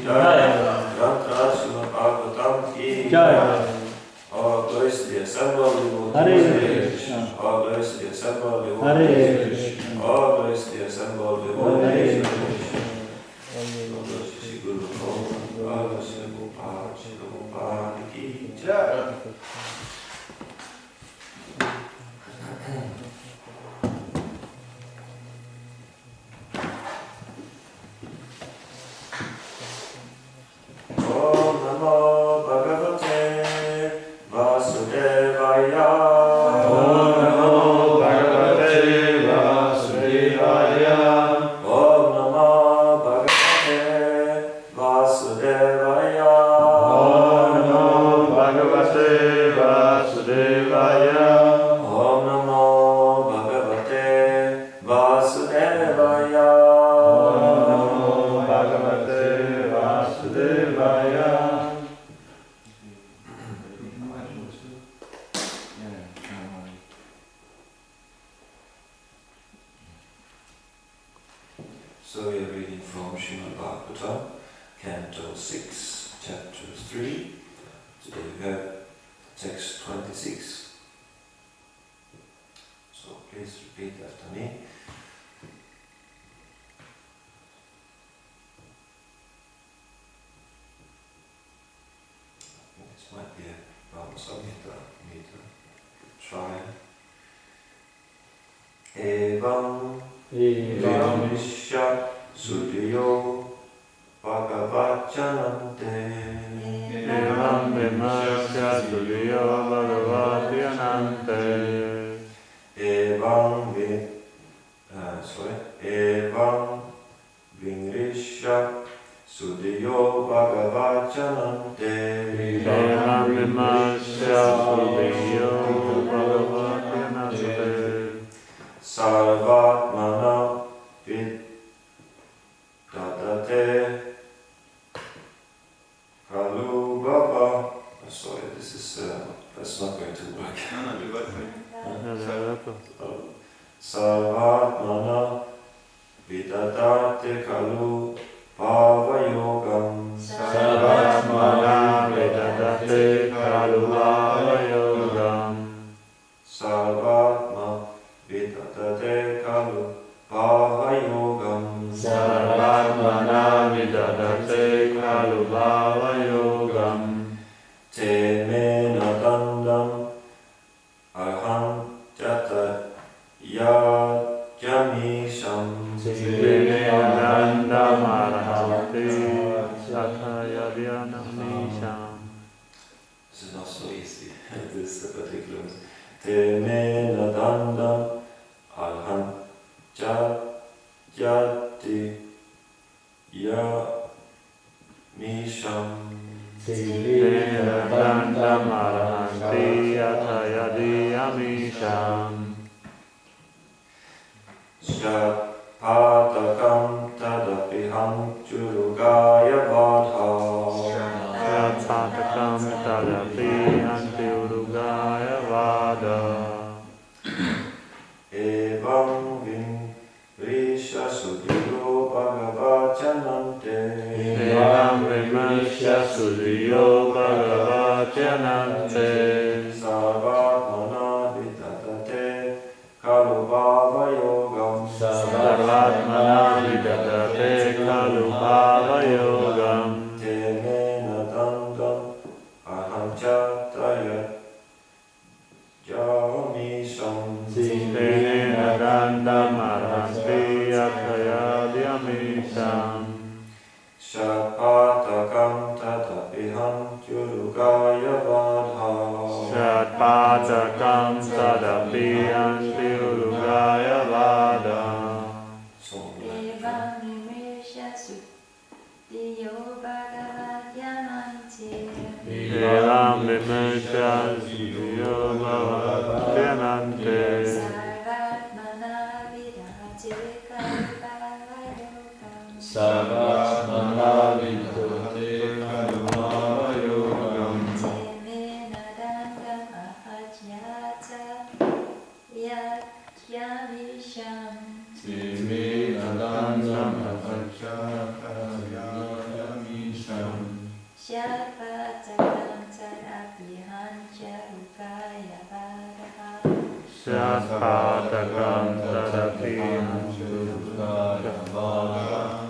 Jai. Grantha Srimad Bhagavatam ki Jai. All glories to the assembled devotees. All glories to the assembled devotees. All glories to the assembled devotees. All glories to Sri Guru Gopal. All glories to Gopal. Sri Gopal ki Jai. Om Namo Bhagavate Vasudevaya. Om Namo Bhagavate Vasudevaya. Om Namo Bhagavate Vasudevaya. Om Namo Bhagavate Vasudevaya. Om Namo Bhagavate Vasudevaya. Om Namo Bhagavate Vasudevaya. So we are reading from Srimad Bhagavatam, Canto 6, Chapter 3. Today we have text 26. So please repeat after me. This might be a Rama Samhita meter. Try. Evam Vimishya Sudhiyo Bhagavachanante. Evam Vimashya Sudhiyo Bhagavachanante. Evam Vimrishya Sudhiyo Bhagavachanante. Evam Vimashya Sudhiyo Bhagavachanante. Sarvatmana Vidadate Kalu Baba. Sorry, this is that's not going to work. Sarvatmana Vidadate Kalu Bhava Yogam. Sarvatmana Vidadate Kalu Bhava Yogam. Sarvatma Vidadate Kalu Bhava Yogam. Sarvatmana Vidadate Kalu Bhava Yogam. Te me nadandam aham jata yajamisham. Te nadandam arhati jata yajamisham. This is not so easy, this particular. Te me nadandam aham jati yamisham. Te nadandam arhati jata yajamisham. Shapatakam tadapiham churugaya vadha. Shapatakam tadapiham churugaya vadha. Evam vimrisha sudhiyo bhagavachanante. Evam vimrisha sudhiyo bhagavachanante. Sarvatmana vidadate kalu bhava yogam. Sarvatmana vidadate kalu bhava yogam. Te me nadandam aham chataya jamisham. Te nadandam arhanti yataya dyamisham. Shapatakam tadapiham churugaya vadha. Shapatakam tadapiham churugaya vadha. Evam vimrishya sudhiyo bhagavachanante. Evam vimrishya sudhiyo bhagavachanante. Sarvatmana vidadate kalu bhava yogam. Sarvatmana vidadate kalu bhava yogam. Te me nadandam ahajyata yajamisham. Te me nadandam ahajyata yajamisham. Shapatakam tadapihancha rukaya vadaha. Shapatakam tadapihancha rukaya vadaha.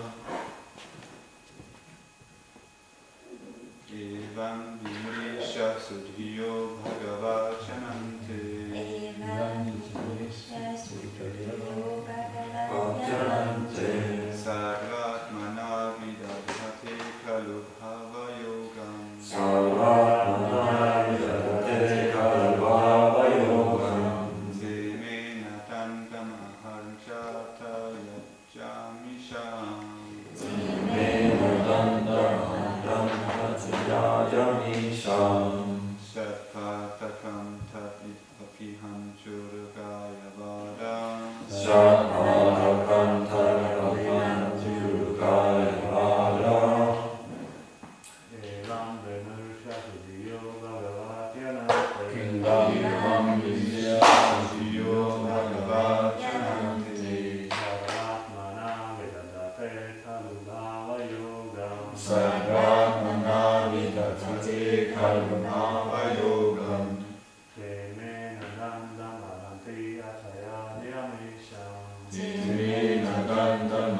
Evam vimrisha sudhiyo bhagavachanante. Evam vimrisha sudhiyo bhagavachanante. Sarvatmana vidadhate kalu bhava yogam. Sarvatmana vidadhate kalu bhava yogam. Zemena tantam aharchata yajamisham. Zemena tantam Yajamisham Shapatakam tapihanchurukaya vada. Shapatakam tapihanchurukaya vada. Evam vimrisha sudhiyo bhagavachanante. Evam vimrisha sudhiyo bhagavachanante. Sarvatmana vidadhate kalu bhava yogam. Sarvatmana vidadhate kalu bhava yogam. Zemena dandam aranti ataya niyamisham. Zemena dandam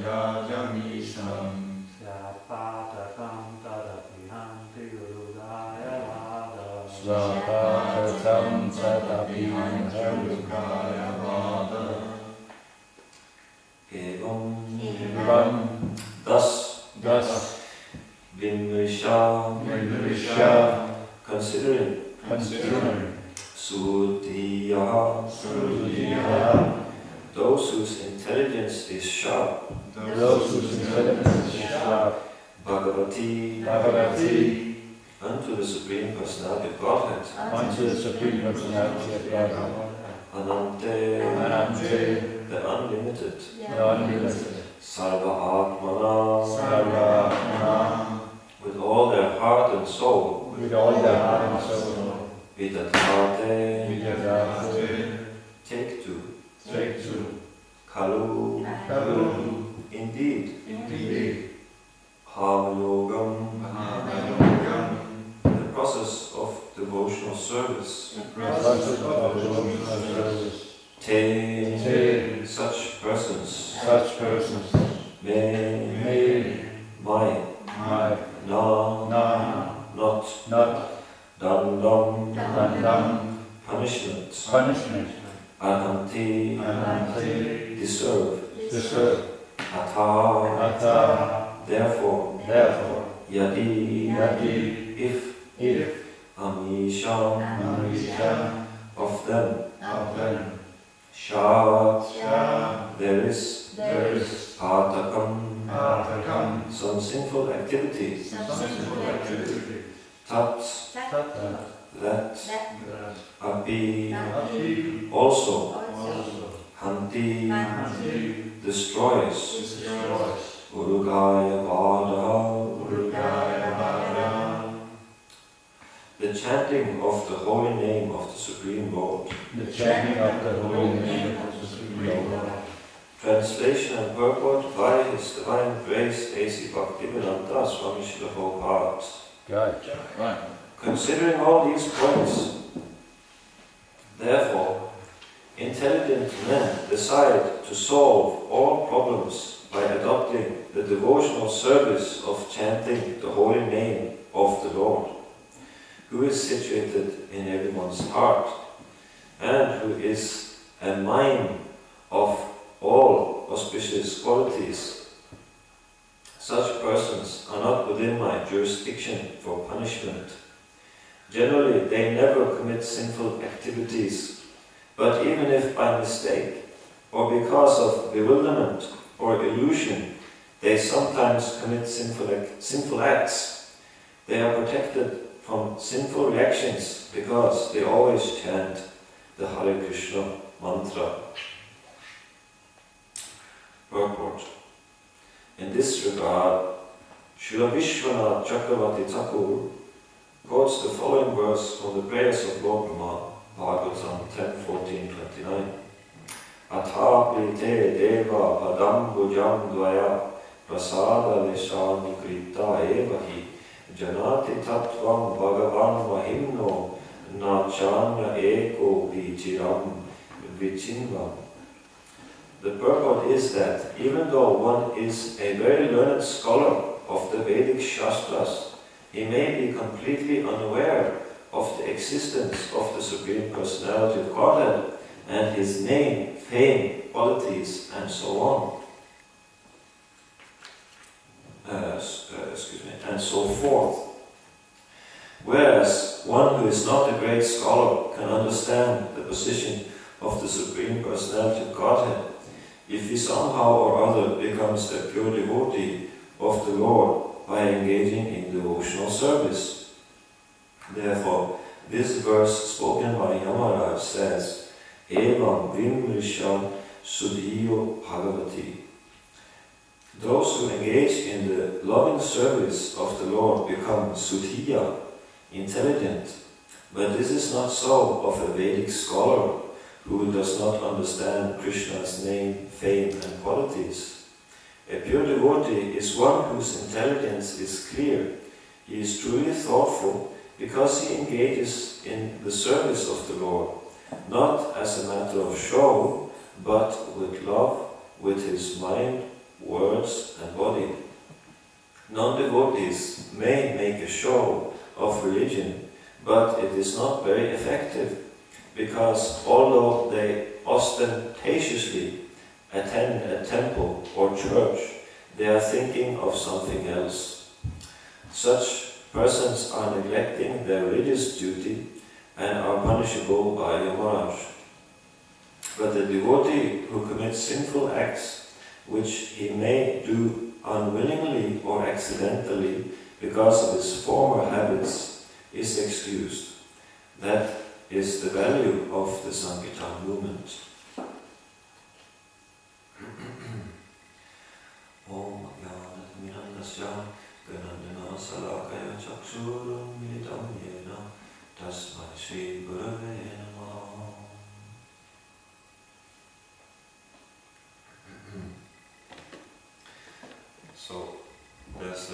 yajamisham. Shapatakam tadapihanti urudaya vada. Shapatakam tadapihanchurukaya vada. Evam thus Vimrisha considering Sudhiyaha those whose intelligence is sharp, Bhagavati unto the Supreme Personality of Godhead, Anante the unlimited, Sarva Atmana with all their heart and soul, Vidadhate take to, Kalu indeed, Bhava Yogam the process of devotional service, Te such persons may might not dandam punishment arhanti deserve atha therefore yadi if amisham of them shat there is patakam some sinful activity tat that api also hanti destroys urugaya vada the chanting of the holy name of the Supreme Lord. Translation and purport by His Divine Grace A.C. Bhaktivedanta Swami Srila Prabhupada. Considering all these points, therefore, intelligent men decide to solve all problems by adopting the devotional service of chanting the holy name of the Lord, who is situated in everyone's heart, and who is a mine of all auspicious qualities. Such persons are not within my jurisdiction for punishment. Generally, they never commit sinful activities, but even if by mistake, or because of bewilderment or illusion, they sometimes commit sinful acts, they are protected from sinful reactions because they always chant the Hare Krishna mantra. Purport. In this regard, Srila Vishwanath Chakravarti Thakur quotes the following verse from the prayers of Lord Brahma, Bhagavatam 10:14-29. Atha prite deva padam bhujam dvaya prasada leshani krita evahi janati tattvam bhagavan mahimno nachanya eko vichiram vichinvam. The purport is that even though one is a very learned scholar of the Vedic Shastras, he may be completely unaware of the existence of the Supreme Personality of Godhead and His name, fame, qualities, and so on. And so forth. Whereas one who is not a great scholar can understand the position of the Supreme Personality of Godhead if he somehow or other becomes a pure devotee of the Lord by engaging in devotional service. Therefore, this verse spoken by Yamaraj says, Evam Vimrishan Sudhiyo Bhagavati. Those who engage in the loving service of the Lord become Sudhiya, intelligent, but this is not so of a Vedic scholar who does not understand Krishna's name, fame and qualities. A pure devotee is one whose intelligence is clear. He is truly thoughtful because he engages in the service of the Lord, not as a matter of show, but with love, with his mind, words and body. Non-devotees may make a show of religion, but it is not very effective, because although they ostentatiously attend a temple or church, they are thinking of something else. Such persons are neglecting their religious duty and are punishable by Yamaraj. But the devotee who commits sinful acts, which he may do unwillingly or accidentally because of his former habits, is excused. That is the value of the Sankirtan movement. Om Jnana Mirandasya Ganandana Salakaya Chakshurum Militam Yena Tasmai Shri Gurave Namah. So there's a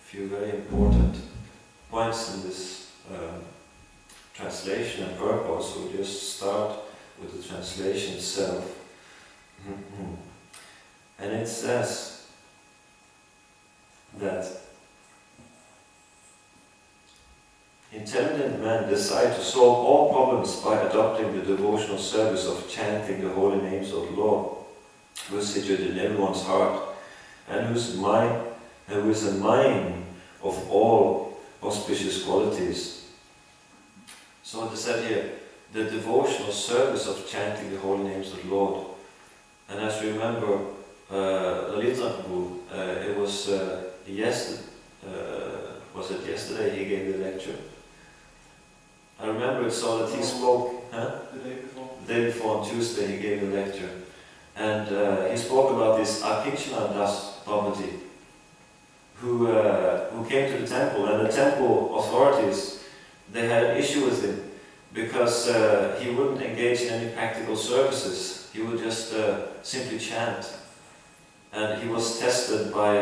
few very important points in this translation and purpose. We'll just start with the translation itself. And it says that intelligent men decide to solve all problems by adopting the devotional service of chanting the holy names of the Lord, who is situated in everyone's heart, and who is a mine of all auspicious qualities. So it is said here, the devotional service of chanting the holy names of the Lord. And as you remember, Lalita Prabhu, it was yesterday he gave the lecture. I remember it so that he spoke, The day before? the day before on Tuesday he gave the lecture. And he spoke about this Akinchana Das Babati, who came to the temple, and the temple authorities, they had an issue with him because he wouldn't engage in any practical services. He would just simply chant. And he was tested by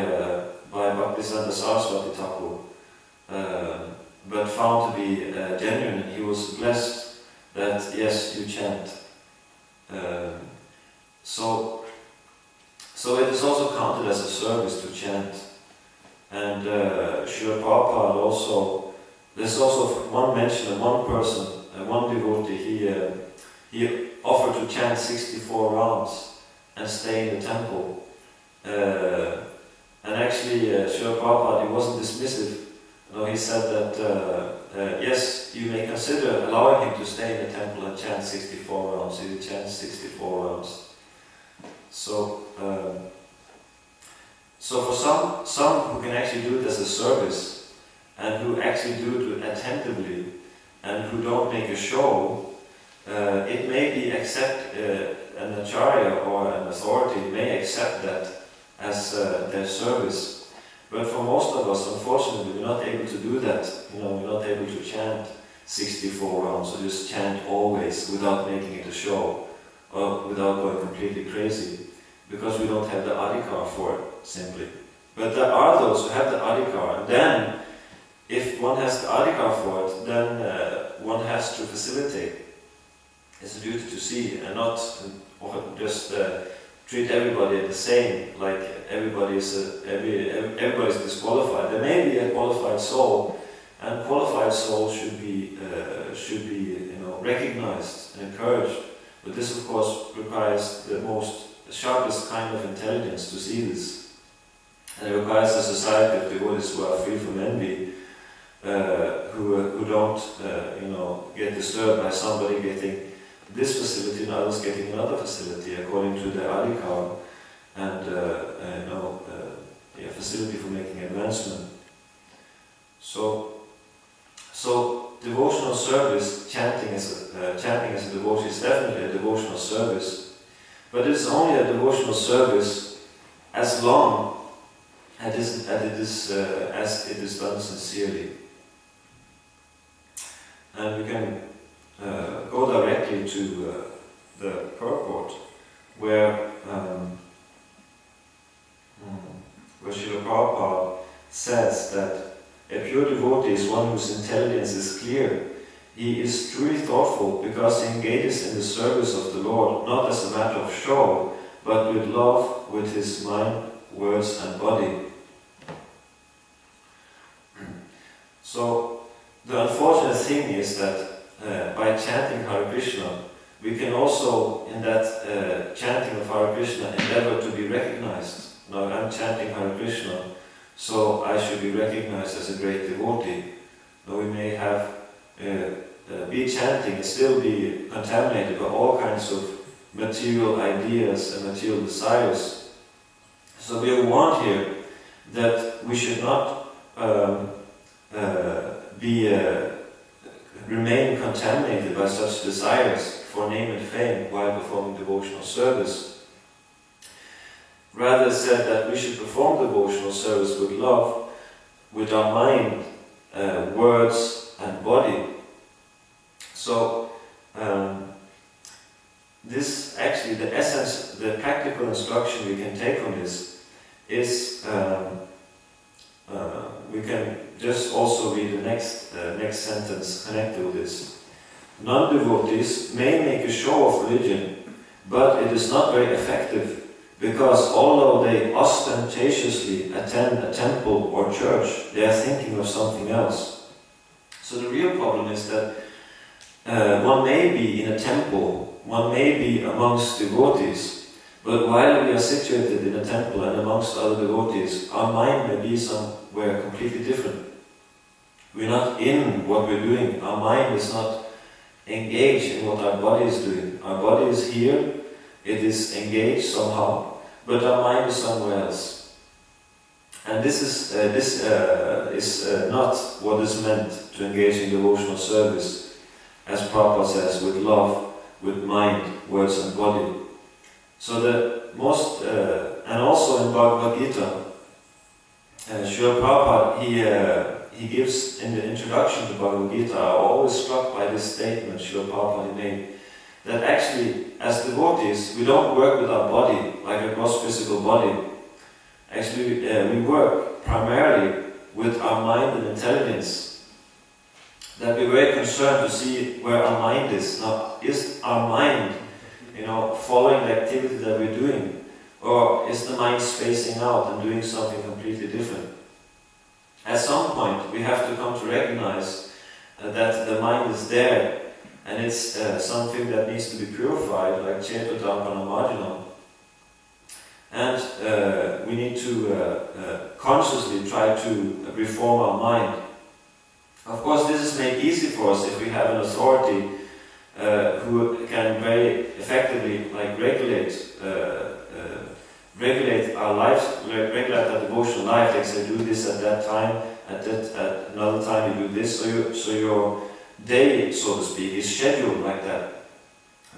Bhaktisiddhanta Saraswati Thakur, but found to be genuine. He was blessed that, yes, you chant. So it is also counted as a service to chant. And Srila Prabhupada also, there's also one mention of one person, one devotee, he offered to chant 64 rounds and stay in the temple. And actually, Srila Prabhupada, he wasn't dismissive. No, he said that, yes, you may consider allowing him to stay in the temple and chant 64 rounds. He would chant 64 rounds. So for some who can actually do it as a service, and who actually do it attentively, and who don't make a show, it may be an acharya or an authority may accept that as their service. But for most of us, unfortunately, we're not able to do that. We're not able to chant 64 rounds, or just chant always without making it a show, or without going completely crazy, because we don't have the adhikar for it, simply. But there are those who have the adhikar, and then, if one has the adhikar for it, then one has to facilitate. It's a duty to see, and not just treat everybody the same, like everybody's disqualified. There may be a qualified soul, and qualified souls should be recognized and encouraged. But this, of course, requires the sharpest kind of intelligence to see this. And it requires a society of devotees who are free from envy, who don't, get disturbed by somebody getting this facility and others getting another facility according to their adhikar and facility for making advancement. So devotional service, chanting as a devotee is definitely a devotional service, but it's only a devotional service as long as it is done sincerely. And we can go directly to the purport, where Srila Prabhupada says that a pure devotee is one whose intelligence is clear. He is truly thoughtful because he engages in the service of the Lord, not as a matter of show, but with love, with his mind, words and body. So, the unfortunate thing is that by chanting Hare Krishna, we can also, in that chanting of Hare Krishna, endeavor to be recognized. Now, I'm chanting Hare Krishna, so I should be recognized as a great devotee. Now, we may have be chanting and still be contaminated by all kinds of material ideas and material desires. So we are warned here that we should not remain contaminated by such desires for name and fame while performing devotional service. Rather, it's said that we should perform devotional service with love, with our mind, words and body. So, this actually, the essence, the practical instruction we can take from this is, we can just also read the next sentence connected with this. Non-devotees may make a show of religion, but it is not very effective, because although they ostentatiously attend a temple or church, they are thinking of something else. So the real problem is that one may be in a temple, one may be amongst devotees, but while we are situated in a temple and amongst other devotees, our mind may be somewhere completely different. We're not in what we're doing. Our mind is not engaged in what our body is doing. Our body is here, it is engaged somehow, but our mind is somewhere else. And this is not what is meant to engage in devotional service, as Prabhupada says, with love, with mind, words and body. So the most, and also in Bhagavad Gita, Srila Prabhupada, he gives in the introduction to Bhagavad Gita, I'm always struck by this statement Srila Prabhupada made, that actually, as devotees, we don't work with our body, like a gross physical body. Actually, we work primarily with our mind and intelligence. That we're very concerned to see where our mind is. Now, is our mind, following the activity that we're doing, or is the mind spacing out and doing something completely different? At some point, we have to come to recognize that the mind is there, and it's something that needs to be purified, like Chetodharpana Marjanam. And we need to consciously try to reform our mind. Of course, this is made easy for us if we have an authority who can very effectively regulate our lives, regulate our devotional life. They say, do this at that time, at another time you do this. So your day, so to speak, is scheduled like that.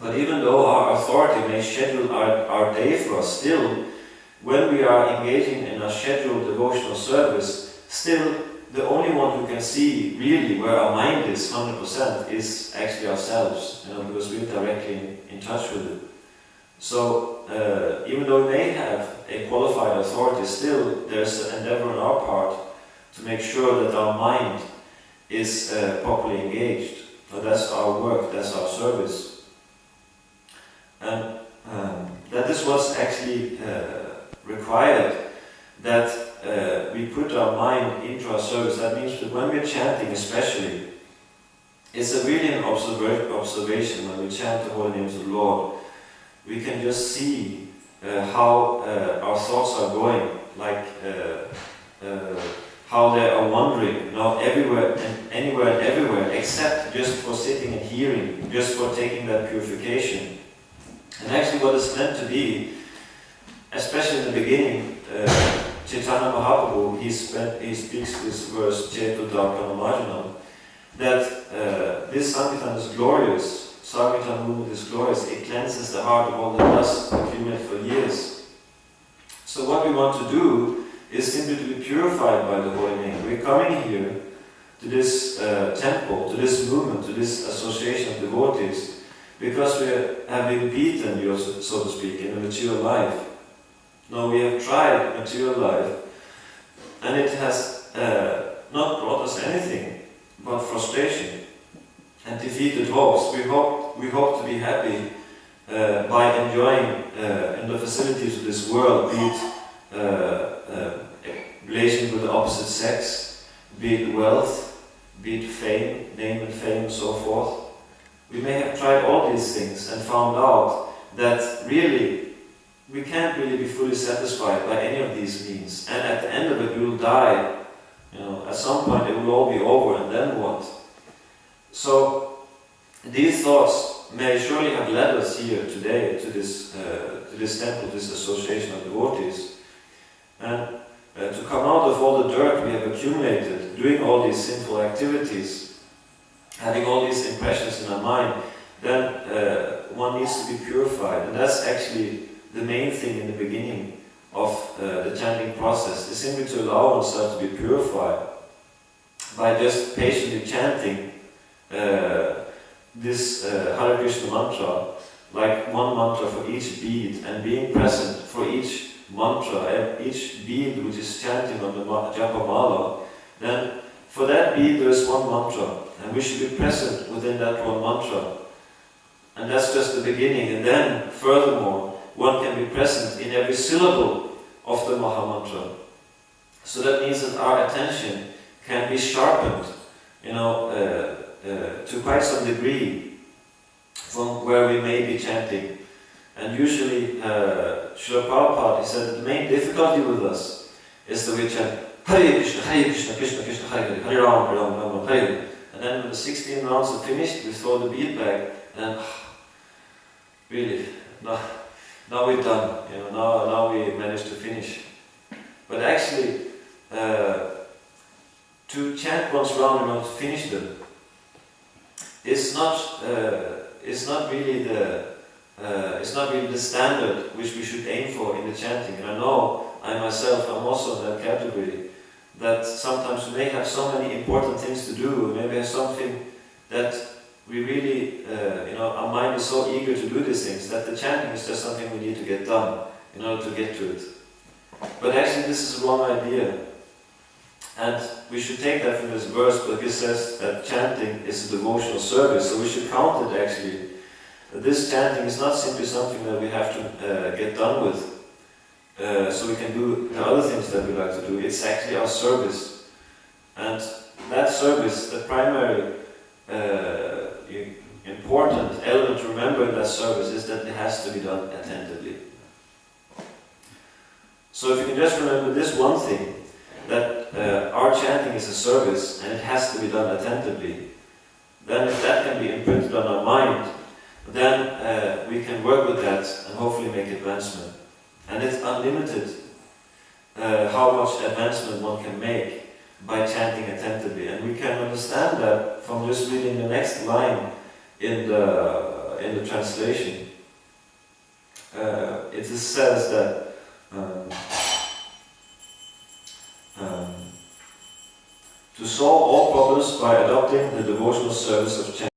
But even though our authority may schedule our day for us, still, when we are engaging in a scheduled devotional service, still the only one who can see really where our mind is 100% is actually ourselves, because we're directly in touch with it. So even though we may have a qualified authority, still there's an endeavor on our part to make sure that our mind is properly engaged. So that's our work, that's our service. And that is what's actually required, that we put our mind into our service. That means that when we're chanting especially, it's a really an observation when we chant the holy names of the Lord. We can just see how our thoughts are going, like how they are wandering, everywhere and anywhere and everywhere, except just for sitting and hearing, just for taking that purification. And actually what it's meant to be, especially in the beginning, Chaitanya Mahaprabhu, he speaks this verse, Chetu Darpana Marjanam, that this Sankirtan is glorious, Sankirtan movement is glorious, it cleanses the heart of all the dust accumulated for years. So what we want to do is simply to be purified by the holy name. We're coming here to this temple, to this movement, to this association of devotees, because we have been beaten, so to speak, in the material life. Now we have tried material life, and it has not brought us anything but frustration and defeated hopes. We hope to be happy by enjoying in the facilities of this world, be it relation with the opposite sex, be it wealth, be it fame, name and fame and so forth. We may have tried all these things and found out that really we can't really be fully satisfied by any of these means, and at the end of it we will die. At some point it will all be over, and then what? So these thoughts may surely have led us here today to this temple, this association of devotees, and to come out of all the dirt we have accumulated, doing all these sinful activities, having all these impressions in our mind, then one needs to be purified, and that's actually the main thing in the beginning of the chanting process, is simply to allow oneself to be purified by just patiently chanting this Hare Krishna mantra, like one mantra for each bead, and being present for each mantra, each bead which is chanting on the japa mala. Then for that bead there is one mantra, and we should be present within that one mantra. And that's just the beginning, and then furthermore one can be present in every syllable of the Maha Mantra. So that means that our attention can be sharpened, to quite some degree from where we may be chanting. And usually, Srila Prabhupada, he said that the main difficulty with us is that we chant Hare Krishna, Krishna Krishna, Hare Hare, Hare Ram, Hare Ram, Ram Ram, Hare. And then when the 16 rounds are finished, we throw the bead back, and really, now we're done. Now we managed to finish. But actually, to chant one's round and not to finish them, it's not really the standard which we should aim for in the chanting. And I know I myself am also in that category, that sometimes we may have so many important things to do, maybe have something that we really, our mind is so eager to do these things that the chanting is just something we need to get done in order to get to it. But actually this is a wrong idea. And we should take that from this verse, because it says that chanting is a devotional service, so we should count it actually. This chanting is not simply something that we have to get done with, so we can do the other things that we like to do. It's actually our service. And that service, the primary important element to remember in that service is that it has to be done attentively. So if you can just remember this one thing, that our chanting is a service and it has to be done attentively, then if that can be imprinted on our mind, then we can work with that and hopefully make advancement. And it's unlimited how much advancement one can make by chanting attentively. And we can understand that from just reading the next line in the translation. It says that to solve all problems by adopting the devotional service of chanting.